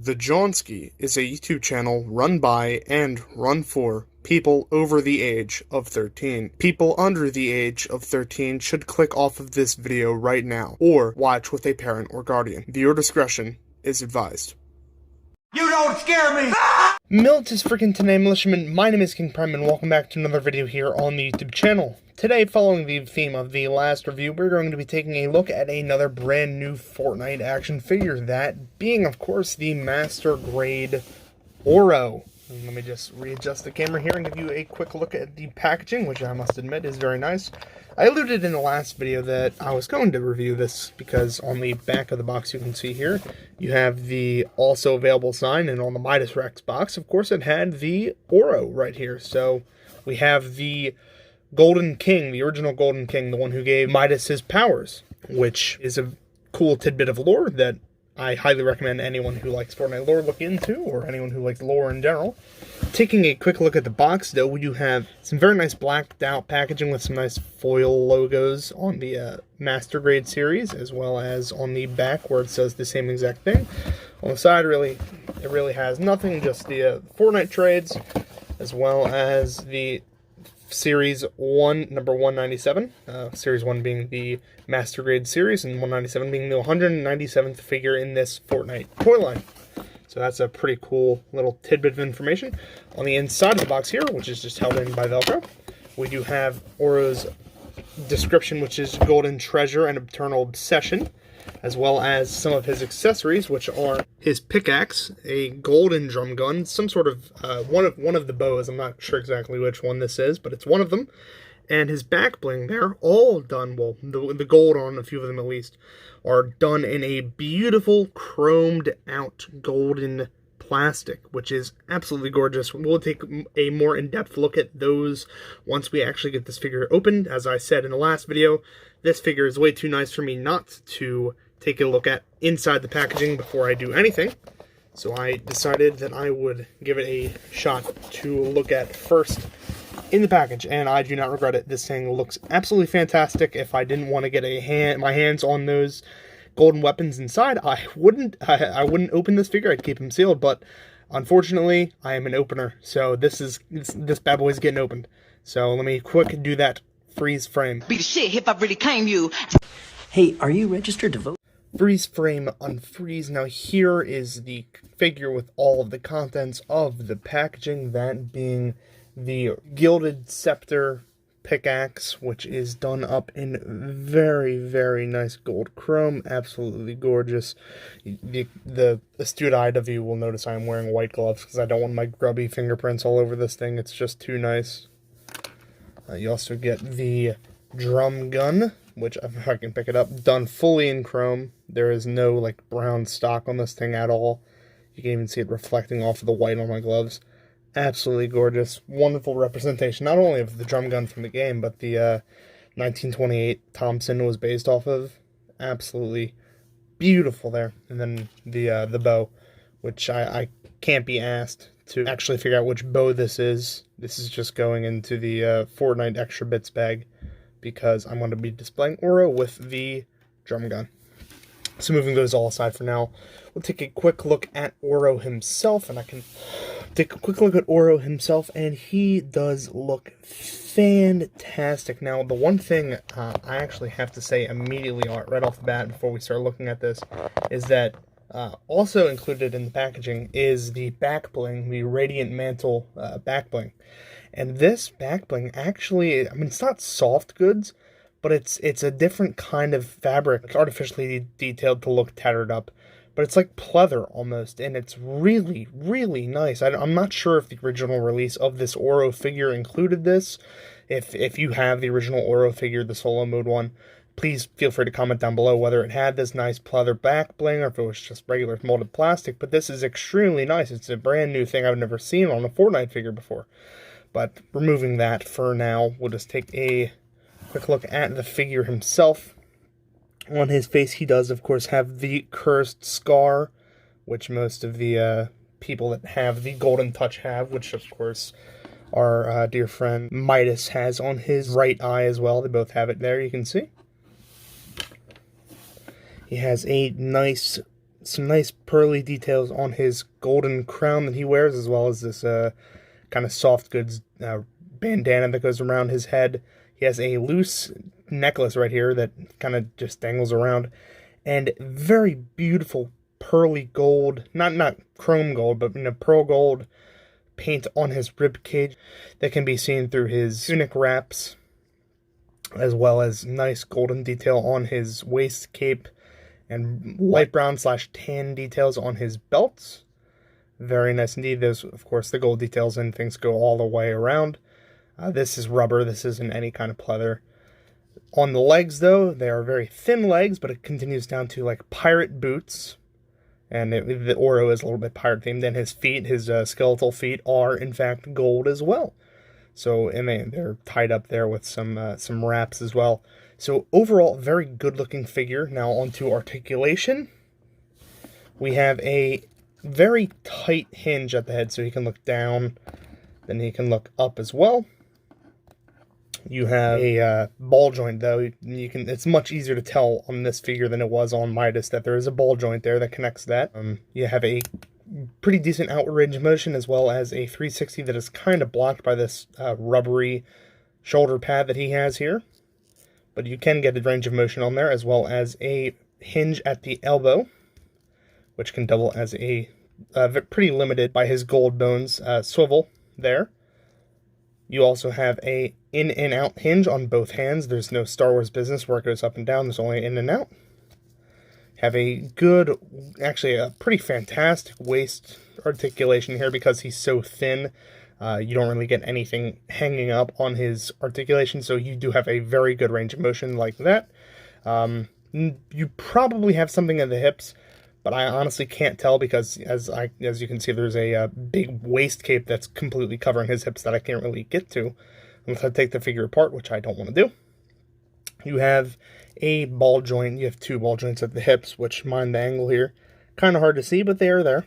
The Johnski is a YouTube channel run by and run for people over the age of 13. People under the age of 13 should click off of this video right now, or watch with a parent or guardian. Viewer discretion is advised. You don't scare me! Milt is freaking today, militiamen. My name is King Prime, and welcome back to another video here on the YouTube channel. Today, following the theme of the last review, we're going to be taking a look at another brand new Fortnite action figure, that being, of course, the Master Grade Oro. And let me just readjust the camera here and give you a quick look at the packaging, which I must admit is very nice. I alluded in the last video that I was going to review this because on the back of the box you can see here, you have the also available sign, and on the Midas Rex box, of course, it had the Oro right here. So we have the Golden King, the original Golden King, the one who gave Midas his powers, which is a cool tidbit of lore that I highly recommend anyone who likes Fortnite lore look into, or anyone who likes lore in general. Taking a quick look at the box, though, we do have some very nice blacked out packaging with some nice foil logos on the Master Grade series, as well as on the back where it says the same exact thing. On the side, it really has nothing, just the Fortnite trades, as well as the Series 1, number 197, Series 1 being the Master Grade series, and 197 being the 197th figure in this Fortnite toy line. So that's a pretty cool little tidbit of information. On the inside of the box here, which is just held in by Velcro, we do have Oro's description, which is Golden Treasure and Eternal Obsession, as well as some of his accessories, which are his pickaxe, a golden drum gun, some sort of one of the bows. I'm not sure exactly which one this is, but it's one of them. And his back bling there, all done, well, the gold on a few of them at least, are done in a beautiful chromed out golden plastic, which is absolutely gorgeous. We'll take a more in-depth look at those once we actually get this figure opened. As I said in the last video, this figure is way too nice for me not to take a look at inside the packaging before I do anything. So I decided that I would give it a shot to look at first in the package, and I do not regret it. This thing looks absolutely fantastic. If I didn't want to get my hands on those golden weapons inside, I wouldn't open this figure. I'd keep them sealed, but unfortunately, I am an opener, so this bad boy's getting opened. So let me quick do that freeze frame. Be the shit if I really claim you. Hey, are you registered to vote? Freeze frame unfreeze. Now here is the figure with all of the contents of the packaging, that being the Gilded Scepter pickaxe, which is done up in very, very nice gold chrome. Absolutely gorgeous. The astute eye of you will notice I'm wearing white gloves because I don't want my grubby fingerprints all over this thing. It's just too nice. You also get the drum gun, which, if I can pick it up, done fully in chrome. There is no like brown stock on this thing at all. You can even see it reflecting off of the white on my gloves. Absolutely gorgeous. Wonderful representation, not only of the drum gun from the game, but the 1928 Thompson was based off of. Absolutely beautiful there. And then the bow, which I can't be asked to actually figure out which bow this is. This is just going into the Fortnite Extra Bits bag, because I'm going to be displaying Oro with the drum gun. So moving those all aside for now, we'll take a quick look at Oro himself, and I can take a quick look at Oro himself, and he does look fantastic. Now, the one thing I actually have to say immediately right off the bat before we start looking at this is that also included in the packaging is the back bling, the Radiant Mantle back bling. And this back bling actually, I mean, it's not soft goods, but it's a different kind of fabric. It's artificially detailed to look tattered up, but it's like pleather almost, and it's really, really nice. I'm not sure if the original release of this Oro figure included this. If you have the original Oro figure, the solo mode one, please feel free to comment down below whether it had this nice pleather back bling or if it was just regular molded plastic. But this is extremely nice. It's a brand new thing I've never seen on a Fortnite figure before. But removing that for now, we'll just take a quick look at the figure himself. On his face, he does, of course, have the cursed scar, which most of the people that have the golden touch have, which, of course, our dear friend Midas has on his right eye as well. They both have it there, you can see. He has a nice some nice pearly details on his golden crown that he wears, as well as this kind of soft goods bandana that goes around his head. He has a loose necklace right here that kind of just dangles around, and very beautiful pearly gold, not chrome gold, but pearl gold paint on his rib cage that can be seen through his tunic wraps, as well as nice golden detail on his waist cape and light brown / tan details on his belts. Very nice indeed. Those, of course, the gold details and things go all the way around. This is rubber. This isn't any kind of pleather. On the legs, though, they are very thin legs, but it continues down to like pirate boots. And the Oro is a little bit pirate themed. And his feet, his skeletal feet, are in fact gold as well. So, and they're tied up there with some wraps as well. So overall, very good looking figure. Now onto articulation. We have a very tight hinge at the head, so he can look down, then he can look up as well. You have a ball joint, though. It's much easier to tell on this figure than it was on Midas that there is a ball joint there that connects that. You have a pretty decent outward range of motion, as well as a 360 that is kind of blocked by this rubbery shoulder pad that he has here. But you can get a range of motion on there, as well as a hinge at the elbow, which can double as a pretty limited by his gold bones swivel there. You also have a in and out hinge on both hands. There's no Star Wars business where it goes up and down. There's only in and out. Have a good, actually a pretty fantastic waist articulation here because he's so thin. You don't really get anything hanging up on his articulation, so you do have a very good range of motion like that. You probably have something at the hips, but I honestly can't tell because, as you can see, there's a big waist cape that's completely covering his hips that I can't really get to unless I take the figure apart, which I don't want to do. You have a ball joint. You have two ball joints at the hips, which, mind the angle here, kind of hard to see, but they are there.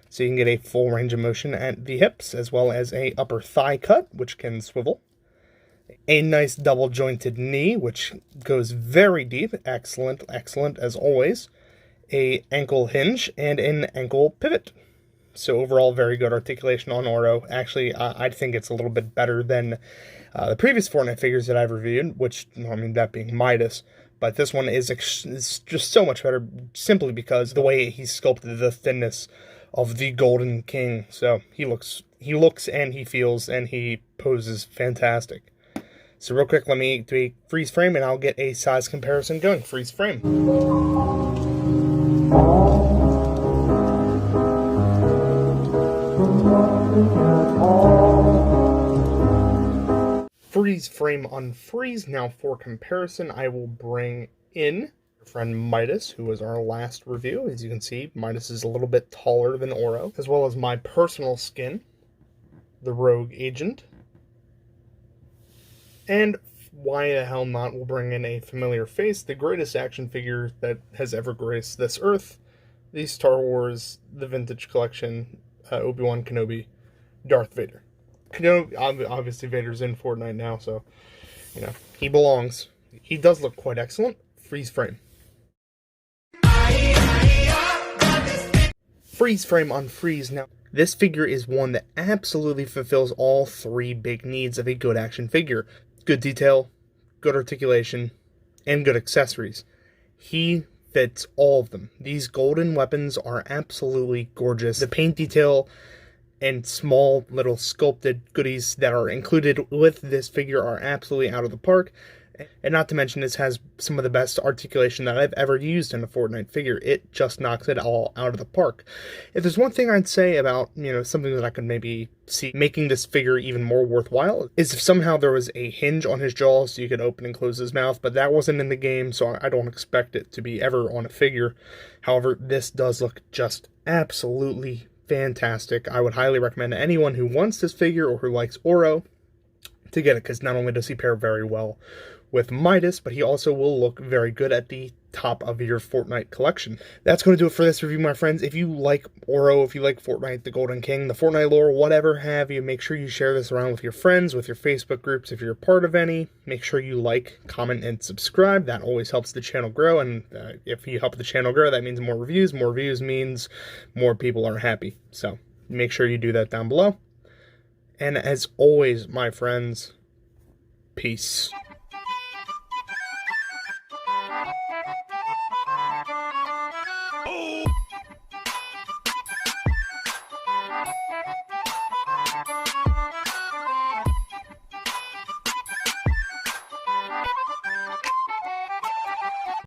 So you can get a full range of motion at the hips, as well as a upper thigh cut, which can swivel. A nice double jointed knee, which goes very deep. Excellent, excellent as always. A ankle hinge and an ankle pivot. So overall, very good articulation on Oro. Actually, I think it's a little bit better than the previous Fortnite figures that I've reviewed, which, I mean, that being Midas. But this one is just so much better simply because the way he sculpted the thinness of the Golden King. So he looks and he feels and he poses fantastic. So real quick, let me do a freeze frame and I'll get a size comparison going. Freeze frame. Freeze frame unfreeze. Now for comparison, I will bring in our friend Midas, who was our last review. As you can see, Midas is a little bit taller than Oro, as well as my personal skin, the Rogue Agent. And why the hell not, we'll bring in a familiar face, the greatest action figure that has ever graced this earth, the Star Wars, the Vintage Collection, Obi-Wan Kenobi, Darth Vader. Obviously Vader's in Fortnite now, so, you know, he belongs. He does look quite excellent. Freeze frame. Freeze frame unfreeze. Now, this figure is one that absolutely fulfills all three big needs of a good action figure. Good detail, good articulation, and good accessories. He fits all of them. These golden weapons are absolutely gorgeous. The paint detail and small little sculpted goodies that are included with this figure are absolutely out of the park. And not to mention, this has some of the best articulation that I've ever used in a Fortnite figure. It just knocks it all out of the park. If there's one thing I'd say about, something that I could maybe see making this figure even more worthwhile, is if somehow there was a hinge on his jaw so you could open and close his mouth, but that wasn't in the game, so I don't expect it to be ever on a figure. However, this does look just absolutely fantastic. I would highly recommend to anyone who wants this figure or who likes Oro to get it, because not only does he pair very well with Midas, but he also will look very good at the top of your Fortnite collection. That's going to do it for this review, my friends. If you like Oro, if you like Fortnite, the Golden King, the Fortnite lore, whatever have you, make sure you share this around with your friends, with your Facebook groups if you're a part of any. Make sure you like, comment, and subscribe. That always helps the channel grow, and if you help the channel grow, that means more reviews. More reviews means more people are happy. So make sure you do that down below. And as always, my friends, peace.